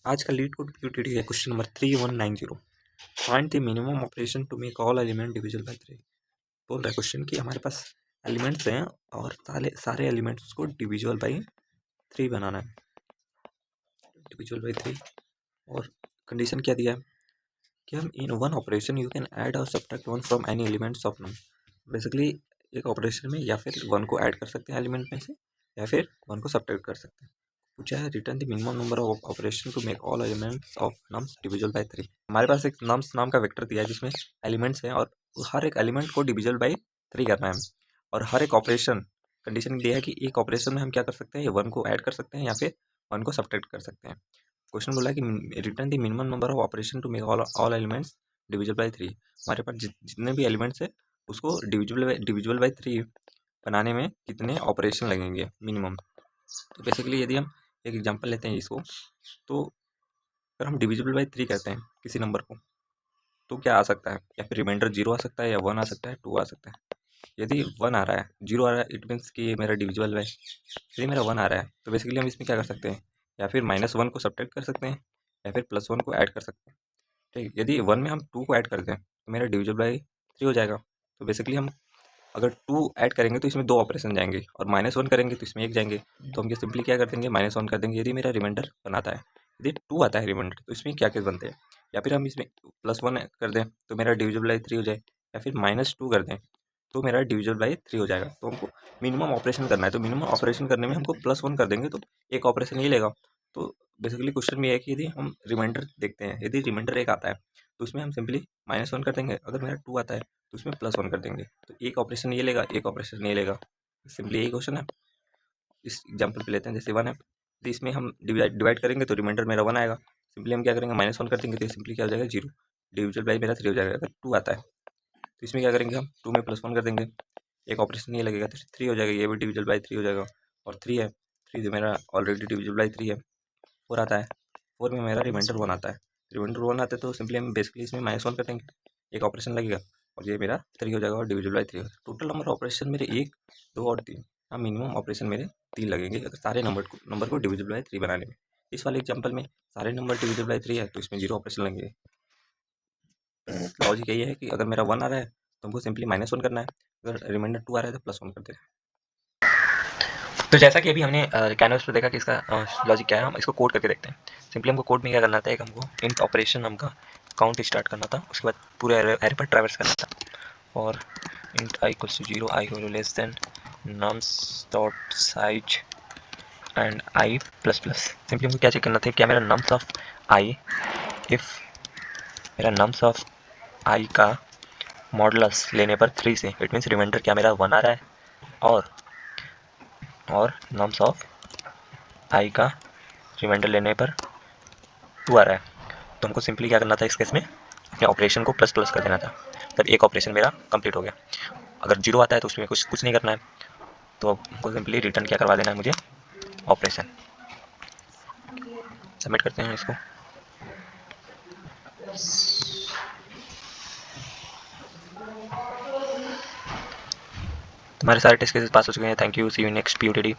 आज का LeetCode PUTD है question number 3190। Find the minimum operation to make all element divisible by 3। बोल रहा है क्वेश्चन कि हमारे पास एलिमेंट्स हैं और सारे एलिमेंट्स को डिविजिबल बाय 3 बनाना है, डिविजिबल बाय 3। और कंडीशन क्या दिया है कि हम in one operation you can add और subtract one from any elements of num. Basically एक ऑपरेशन में या फिर वन को ऐड कर सकते हैं एलिमेंट में से, या फिर वन को सब्ट्रैक्ट कर सकते हैं। पूछा है return the minimum number of operation to make all elements of nums divisible by 3। हमारे पास एक नम्स नाम का वेक्टर दिया है जिसमें एलिमेंट्स हैं और हर एक एलिमेंट को डिविजिबल बाय 3 करना है। और हर एक ऑपरेशन कंडीशन दिया है कि एक ऑपरेशन में हम क्या कर सकते हैं, वन को ऐड कर सकते हैं या फिर वन को सब्ट्रैक्ट कर सकते हैं। क्वेश्चन बोला है कि return the minimum number of operation to make all elements divisible by 3। हमारे पास जितने भी एलिमेंट्स है उसको डिविजिबल बाय 3 बनाने में कितने ऑपरेशन लगेंगे मिनिमम। तो बेसिकली यदि हम एक एग्जांपल लेते हैं इसको, तो अगर हम डिविजिबल बाय 3 करते हैं किसी नंबर को तो क्या आ सकता है, या फिर रिमाइंडर 0 आ सकता है, या 1 आ सकता है, 2 आ सकता है। यदि 1 आ रहा है, 0 आ रहा है, इट मीन्स कि ये मेरा डिविजिबल है। यदि मेरा 1 आ रहा है तो बेसिकली हम इसमें क्या कर सकते हैं, या फिर -1 को सब्ट्रैक्ट कर सकते हैं या फिर +1 को ऐड कर सकते हैं। ठीक, यदि 1 में हम 2 को ऐड कर दें तो मेरा डिविजिबल बाय 3 हो जाएगा। तो बेसिकली हम अगर 2 ऐड करेंगे तो इसमें 2 ऑपरेशन जाएंगे, और -1 करेंगे तो इसमें 1 जाएंगे। तो हम ये सिंपली क्या कर देंगे, -1 कर देंगे यदि मेरा रिमाइंडर 1 आता है। यदि 2 आता है रिमाइंडर तो इसमें क्या केस बनते हैं, या फिर हम इसमें +1 कर दें तो मेरा डिविजिबल बाय 3 हो जाए, या फिर -2 कर दें तो मेरा डिविजिबल बाय 3 हो जाएगा। तो हमको मिनिमम ऑपरेशन करना है, तो मिनिमम ऑपरेशन करने में हमको +1 कर देंगे तो एक ऑपरेशन ये लेगा। तो बेसिकली क्वेश्चन में ये है कि यदि हम रिमाइंडर देखते हैं, यदि रिमाइंडर 1 आता है तो उसमें हम सिंपली -1 कर देंगे। अगर मेरा 2 आता है तो उसमें +1 कर देंगे। तो एक ऑपरेशन ये लेगा, एक ऑपरेशन ये लेगा। सिंपली यही क्वेश्चन है। इस एग्जाम्पल पे लेते हैं, जैसे 1 है तो इसमें हम डिवाइड करेंगे तो रिमाइंडर मेरा 1 आएगा। सिंपली हम क्या करेंगे, -1 कर देंगे तो सिंपली क्या हो जाएगा, 0। डिविजिबल बाय मेरा 3 हो जाएगा। अगर 2 आता है तो इसमें क्या करेंगे, हम 2 में +1 कर देंगे, एक ऑपरेशन ये लगेगा तो 3 हो जाएगा, ये भी डिविजिबल बाय 3 हो जाएगा। और 3 है, 3 तो मेरा ऑलरेडी डिविजिबल बाय 3 है। 4 आता है, 4 में मेरा रिमाइंडर 1 आता है, रिमाइंडर 1 आता है तो सिंपली हम बेसिकली इसमें -1 कर देंगे, एक ऑपरेशन लगेगा और ये मेरा 3 हो जाएगा और डिविजिबल बाय 3 हो जाएगा। टोटल नंबर ऑपरेशन मेरे 1, 2 और 3। हाँ, मिनिमम ऑपरेशन मेरे 3 लगेंगे अगर सारे नंबर को डिविजिबल बाय 3 बनाने में। इस वाले एग्जाम्पल में सारे नंबर डिविजिबल बाय 3 है तो इसमें 0 ऑपरेशन लगेंगे। लॉजिक यही है कि अगर मेरा 1 आ रहा है तो हमको सिंपली -1 करना है, अगर रिमाइंडर 2 आ रहा है तो +1 कर देना है। तो जैसा कि अभी हमने कैनवस पर देखा कि इसका लॉजिक क्या है, हम इसको कोड करके देखते हैं। सिंपली हमको कोड में क्या करना था, एक हमको इंट ऑपरेशन नाम का काउंट स्टार्ट करना था, उसके बाद पूरे एरे पर ट्रैवर्स करना था। और int i equals to 0, i equal to less than nums dot size and i plus plus. Simply हमको क्या चेक करना था, क्या मेरा nums ऑफ i, इफ मेरा nums ऑफ i का मॉडुलस लेने पर 3 से, इट मीन्स रिमाइंडर क्या मेरा 1 आ रहा है, और nums ऑफ i का रिमाइंडर लेने पर 2 आ रहा है। तो हमको सिंपली क्या करना था, इस केस में अपने ऑपरेशन को प्लस प्लस कर देना था, तब एक ऑपरेशन मेरा कंप्लीट हो गया। अगर 0 आता है तो उसमें कुछ नहीं करना है, तो हमको सिंपली रिटर्न क्या करवा देना है मुझे, ऑपरेशन। सबमिट करते हैं इसको। तुम्हारे सारे टेस्ट केसेस पास हो चुके हैं। Thank you, see you next PUTD।